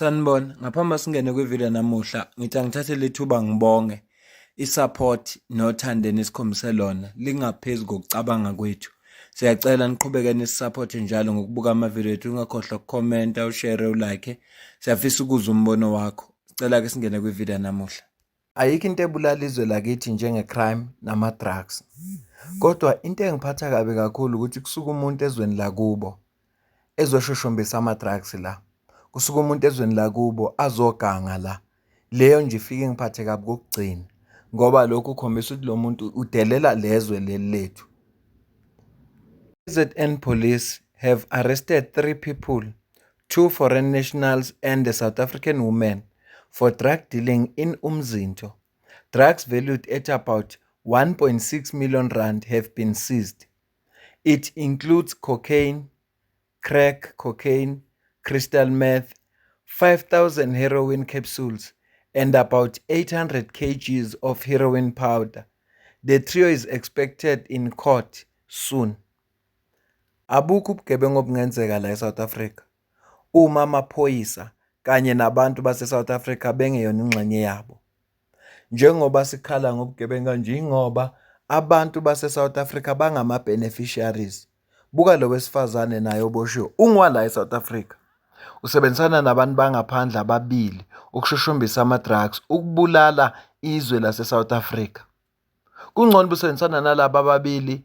Sanibona, ngaphambi singene kwivideo namuhla, ngithi angithathe lethuba ngibonge i-support nothando nesikhombise lona lingaphezu kokucabanga kwethu. Siyacela niqhubeke nisiphote njalo ngokubuka amavidiyo ethu, ungakhohlwa ukukhomenta, ushare, ulike. Siyafisa ukuzwa umbono wakho. Sicela ke singene kwivideo namuhla. Ayikho into ebulala izwe lakithi njenge-crime nama-drugs. Kodwa into engiphatha kabi kakhulu ukuthi kusuka umuntu ezweni lakubo ezoshushumbisa ama-drugs la. Kusuka umuntu ezweni lakubo azoganga la. Leyo nje ifike ngiphathe kabi kokugcina ngoba lokhu kukhombisa ukuthi lo muntu udelela lezwe leli lethu. KZN police have arrested 3 people, 2 foreign nationals and a South African woman for drug dealing in Umzinto. Drugs valued at about 1.6 million rand have been seized. It includes cocaine, crack cocaine, crystal meth, 5,000 heroin capsules, and about 800 kgs of heroin powder. The trio is expected in court soon. Abukho ubugebengu obungenzeka la eSouth Africa uma amaphoyisa kanye nabantu base-South Africa bengeyona ingxenye yabo. Njengoba sikhala ngobugebengu kanje ingoba abantu base-South Africa bangama-beneficiaries. Buka lo wesifazane naye oboshiwe ungwala eSouth Africa. Usebenzisana nabantu bangaphandle ababili ukushushumbisa ama-drugs ukubulala izwe lase-South Africa. Kungcono busebenzisana nalabo ababili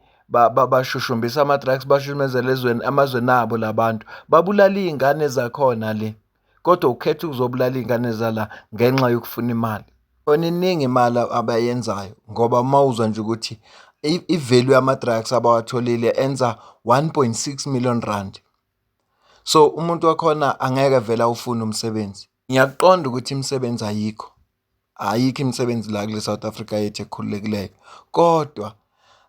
bashushumbisa ama-drugs bashumezele amazweni abo labantu babulala iy'ngane zakhona le. Kodwa ukhetha ukuzobulala iy'ngane zala ngenxa yokufuna imali. Kona iningi imali abayenzayo ngoba mawuzwa nje ukuthi i-value yama-drugs abawatholile enza 1.6 million rand. So umuntu wakhona angeke vele awufune umsebenzi. Ngiyaqonda ukuthi imisebenzi ayikho. Ayikho imisebenzi la kule South Africa yethu ekhululekileyo. Kodwa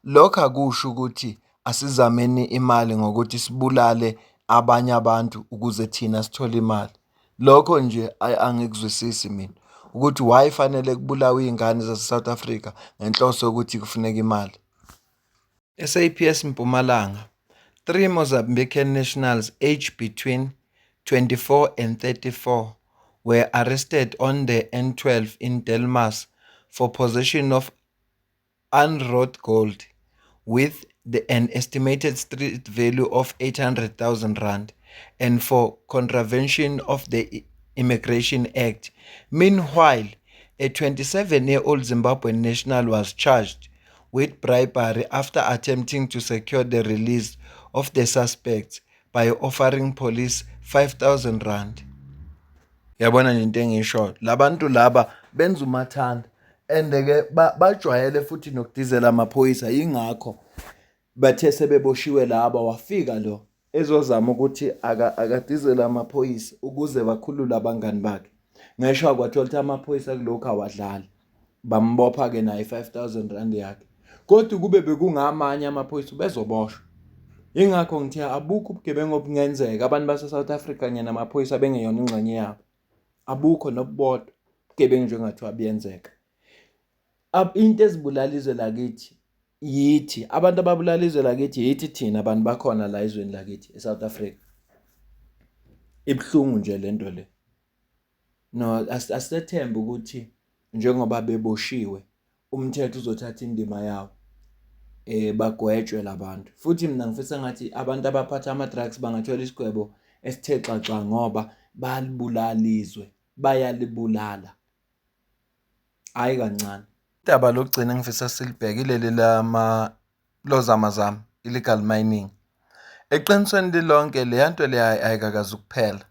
lokho akusho ukuthi asizameni imali ngokuthi sibulale abanye abantu ukuze thina sithole imali. Lokho nje angikuzwisisi mina. Ukuthi why fanele kubulawe iy'ngane zase-South Africa ngenhloso yokuthi kufuneka imali. SAPS Mpumalanga, 3 Mozambican nationals aged between 24 and 34 were arrested on the N12 in Delmas for possession of unwrought gold with an estimated street value of 800,000 rand and for contravention of the Immigration Act. Meanwhile, a 27-year-old Zimbabwean national was charged with bribery after attempting to secure the release of the suspects by offering police 5,000 rand. Yabona into engisho, labantu laba benza umathanda and-ke bajwayele futhi nokudizela amaphoyisa. Yingakho bathe sebeboshiwe laba wafika lo ezozama ukuthi akadizele amaphoyisa ukuze bakhulule abangani bakhe. Ngisho kwathola ukuthi amaphoyisa kulokhu awadlali bambopha-ke naye 5,000 rand yakhe. Kodwa kube bekungamanye amaphoyisa bezoboshwa. Yingakho ngithi abukho ubugebengu obungenzeka abantu base-South Africa kanye namaphoyisa bengeyona ingxenye yabo. Abukho nokubodwa ubugebengu njengathiwa buyenzeka. Into ezibulala izwe lakithi yithi abantu ababulala izwe lakithi yithi thina abantu bakhona la ezweni lakithi eSouth Africa. Ibhlungu nje lento le. No, asithembe ukuthi njengoba beboshiwe umthetho uzothatha indima yawo bagwetshwe labantu. Futhi mina ngifisa ngathi abantu abaphatha ama-drugs bangathola isigwebo esithe xaxa ngoba balibulala izwe, bayalibulala. Hayi kancane. Idaba lokugcina engifisa silibheke leli lozamazama, illegal mining. Eqinisweni lilonke le nto le ayikakazi ukuphela.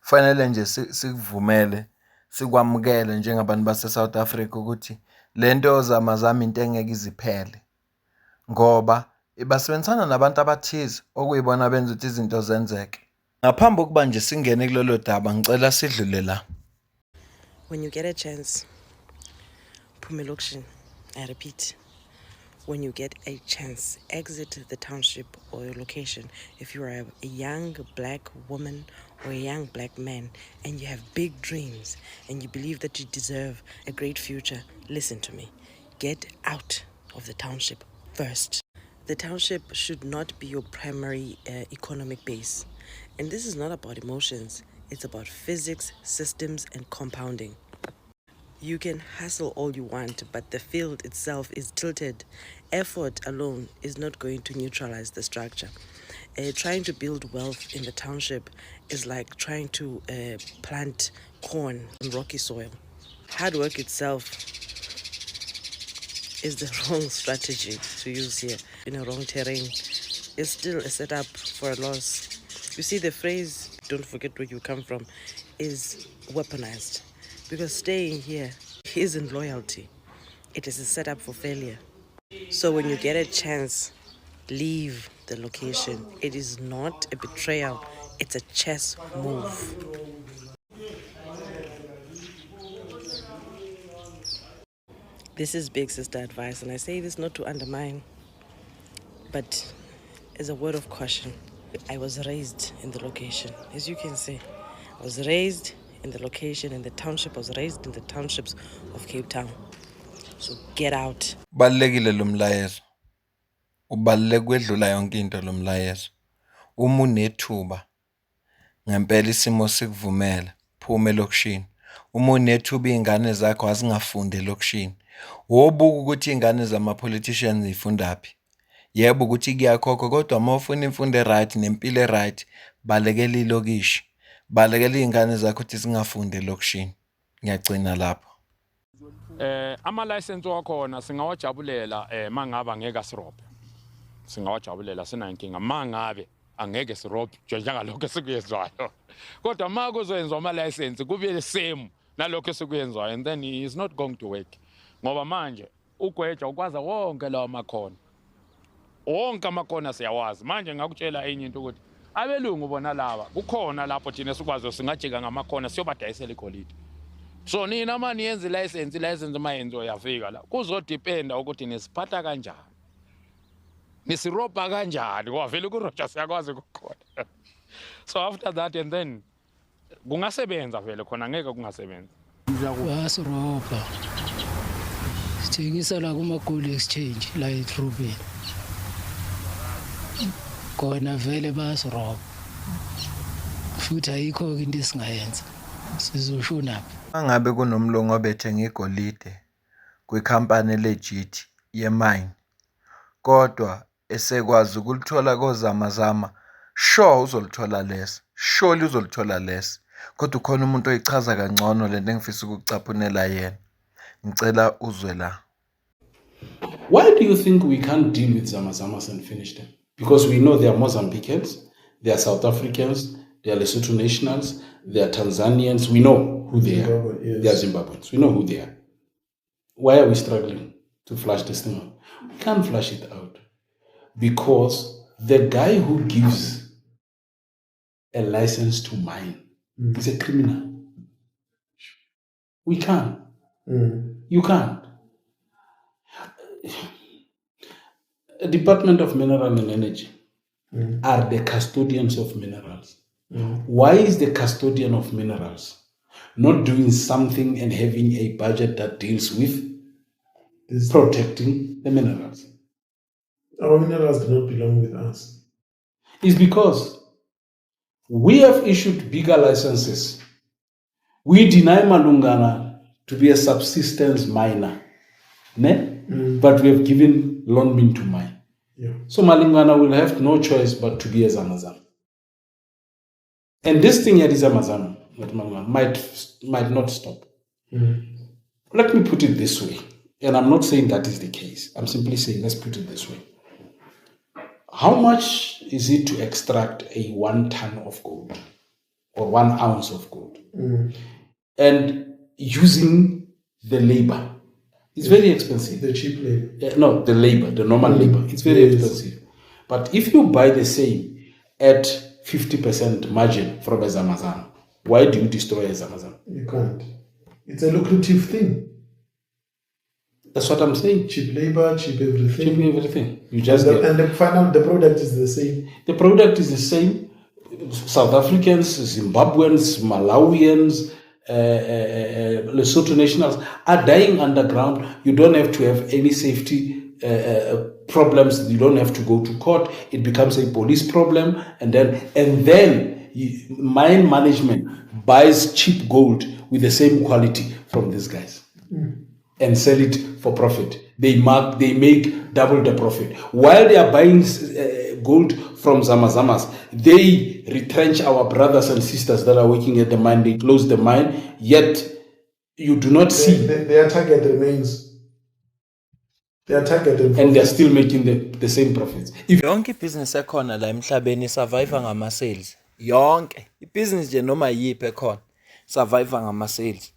Fanele nje sikuvumele, sikwamukele njengabantu base-South Africa ukuthi le nto yozamazama into engeke iziphele. Ngoba basebenzisana nabantu abathize okuyibona benza ukuthi izinto zenzeke. Ngaphambi kokuba nje singene kulolo daba ngicela sidlule la. When you get a chance, Phume elokishini. I repeat, when you get a chance, exit the township or your location. If you are a young black woman or a young black man and you have big dreams and you believe that you deserve a great future, listen to me. Get out of the township first. The township should not be your primary economic base. And this is not about emotions. It's about physics, systems, and compounding. You can hustle all you want, but the field itself is tilted. Effort alone is not going to neutralize the structure. Trying to build wealth in the township is like trying to plant corn on rocky soil. Hard work itself is the wrong strategy to use here in a wrong terrain. It's still a setup for a loss. You see, the phrase, don't forget where you come from, is weaponized because staying here isn't loyalty, it is a setup for failure. So when you get a chance, leave the location. It is not a betrayal, it's a chess move. This is big sister advice, and I say this not to undermine, but as a word of caution. I was raised in the location, as you can see. I was raised in the location, and the township was raised in the townships of Cape Town. So get out. Balulekile lo mlayezo. Ubaluleke kwedlula yonke into lo mlayezo. Uma unethuba ngempela isimo sikuvumela, phuma elokishini. Uma unethuba iy'ngane zakho azingafundi elokishini. Wobuka ukuthi iy'ngane zama-politicians zifundaphi. Yebo ukuthi kuyakhokha kodwa uma ufuna imfundo e-right nempilo e-right, balekela ilokishi. Balekela iy'ngane zakho ukuthi zingafundi elokishini. Ngiyagcina lapho. Ama-license wakhona singawajabulela mangaba angeke asirobhe. Singawajabulela sina inkinga mangabe angeke sirobhe njengalokho esikuyenzwayo. Kodwa uma kuzoyenzwa ama-license kube same nalokho esikuyenzwayo, and then he is not going to work. Ngoba manje ugweja ukwazi wonke lawo makhono. Wonke amakhono siyawazi. Manje ngakutshela enye into ukuthi abelungu bona laba kukhona lapho thina sikwazi singajika ngamakhono siyobadayisela igolide. So nina manje yenza license mayenzo yafika la. Kuzodependa ukuthi nisiphatha kanjani. Nisirobha kanjani ngoba vele kuroja siyakwazi kukhona. So after that and then kungasebenza vele khona ngeke kungasebenza. Basirobha. Sithengisa la kuma-gold exchange la eDrobeni. Khona vele bayasirobha. Futhi ayikho into esingayenza. Sizoshonaphi? Mangabe kunomlungu obethenga igolide kwikhampani legit yemine, kodwa esekwazi ukulithola kozamazama, sure uzolithola less, surely uzolithola less. Kodwa ukhona umuntu oyichaza kangcono lento engifisa ukucaphunela yena. Ngicela uzwe la. Why do you think we can't deal with Zamazamas and finish them? Because we know they are Mozambicans, they are South Africans, they are Lesotho nationals, they are Tanzanians. We know who they are. Yes. They are Zimbabweans. We know who they are. Why are we struggling to flush this thing out? We can't flush it out because the guy who gives a license to mine is a criminal. We can't. You can't. Department of Mineral and Energy are the custodians of minerals. Why is the custodian of minerals not doing something and having a budget that deals with protecting the minerals? Our minerals do not belong with us. It's because we have issued bigger licenses. We deny Malungana to be a subsistence miner, but we have given Lonmin to mine. Yeah. So Malungana will have no choice but to be a Zamazam. And this thing here is Zamazam might not stop. Let me put it this way, and I'm not saying that is the case. I'm simply saying let's put it this way. How much is it to extract a 1 ton of gold or 1 ounce of gold? And using the labor, it's very expensive. The cheap labor. No, the labor, the normal labor. It's very expensive. But if you buy the same at 50% margin from a Zamazam, why do you destroy a Zamazam? You can't. It's a lucrative thing. That's what I'm saying. Cheap labor, cheap everything. Cheap everything. You just and the product is the same. The product is the same. South Africans, Zimbabweans, Malawians, Lesotho nationals are dying underground. You don't have to have any safety problems. You don't have to go to court. It becomes a police problem, and then mine management buys cheap gold with the same quality from these guys and sell it for profit. They make double the profit. While they are buying gold from Zamazamas, they retrench our brothers and sisters that are working at the mine. They close the mine, yet you do not see. Their target remains. Their target And they're still making the same profits. If Yonke ibhizinisi ekhona la emhlabeni survive ngama sales. Yonke ibhizinisi nje noma yiphi ekhona survive ngama sales.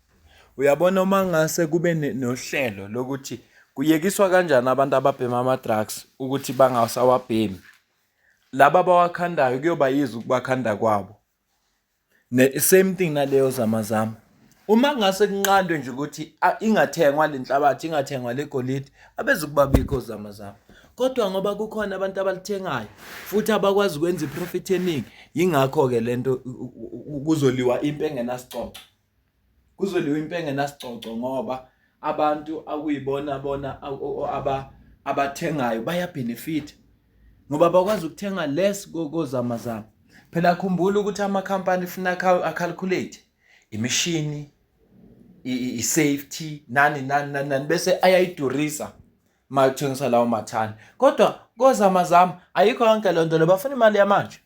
Uyabona uma ngase kube nohlelo lokuthi kuyekiswa kanjani abantu ababhema ama drugs ukuthi bangasawabhemi. Laba abawakhandayo kuyoba yizo ukubakhanda kwabo. Same thing naleyo zamazama. Uma ngase kunqandwe nje ukuthi ingathengwa lenhlabathi ingathengwa legolide abezukubabikho zamazama. Kodwa ngoba kukhona abantu abalithengayo futhi abakwazi ukwenza iprofit eningi, yingakho ke lento kuzoliwa impenge nasicoco. Kuzoliwa impenge nasicoco ngoba abantu akuyibona bona abathengayo baya benefit. Ngoba bakwazi ukuthenga less kozamazama. Phela khumbula ukuthi amakhampani funa accalculate imishini, i-safety, nani bese ayayidurisa makuthengisa lawo mathani. Kodwa kozamazama ayikho yonke lonto lo bafuna imali yamanje.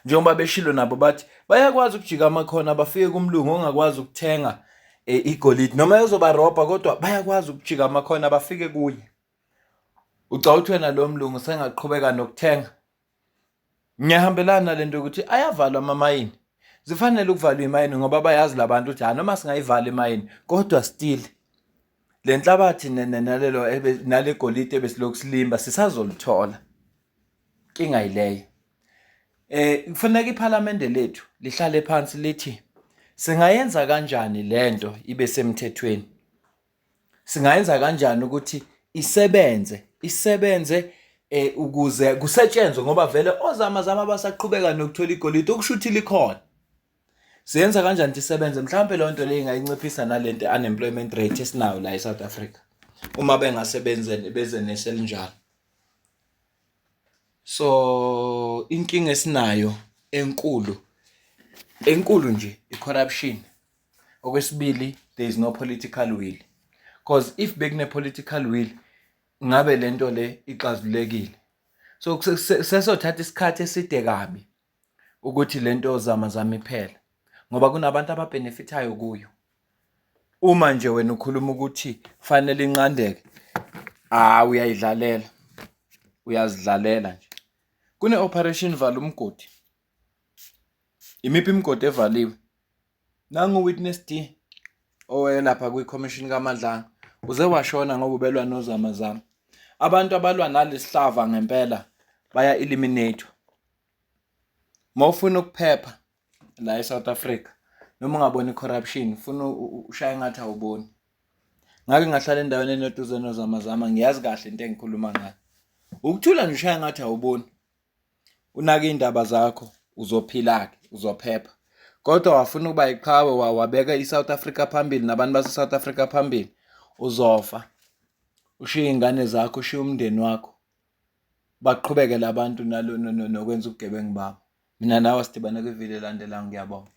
Njengoba beshilo nabo bathi bayakwazi ukujika amakhona bafike kumlungu ongakwazi ukuthenga igolide noma yozoba robha kodwa bayakwazi ukujika amakhona bafike kuye. Ucawuthi wena lo mlungu sengaqhubeka nokuthenga. Ngiyahambelana lento ukuthi ayavalwa amamayini. Zifanele ukuvalwa imayini ngoba bayazi labantu ukuthi noma singayivala imayini kodwa still le nhlabathi nale golide ebesilokhu silimba sisazolithola. Inkinga yileyo. Kufanele iPhalamende lethu lihlale phansi lithi singayenza kanjani lento ibe semthethweni. Singayenza kanjani ukuthi isebenze ukuze kusetshenzwe ngoba vele ozamazama basaqhubeka nokuthola igolide okushuthi likhona. Siyenza kanjani isebenze mhlawumbe le nto le ingayinciphisa nalento unemployment rate esinayo la eSouth Africa uma bengasebenze beze neselinjalo. So inkinga esinayo enkulu nje i-corruption. Okwesibili, there is no political will. Because if bekune political will ngabe lento le ixazulekile. So sesothatha isikhathi eside kabi ukuthi lento zamazama iphela ngoba kunabantu ababenefitayo kuyo. Uma nje wena ukhuluma ukuthi fanele inqandeke, uyazidlalela nje. Kune operation vala umgodi. Imiphi imigodi evaliwe? Nangu witness D owelapha kwi-commission kaMadlanga uze washona ngoba ubelwa nozamazama. Abantu abalwa nalesihlava ngempela baya eliminate. Mawufuna ukuphepha la eSouth Africa noma ungabona icorruption ufuna ushaya ngathi awuboni. Ngake ngahlala endaweni enoduze nozamazama ngiyazi kahle into engikhuluma ngayo. Ukuthula nje ushaya ngathi awuboni. Unake indaba zakho uzophila ke uzophepha. Kodwa wafuna ukuba iqhawe wabeka iSouth Africa phambili nabantu base-South Africa phambili uzofa. Ushiye ingane zakho ushiye umndeni wakho. Baqhubeke labantu nokwenza ubugebengu babo. Mina nawe sidibana kwivile elandelayo ngiyabonga.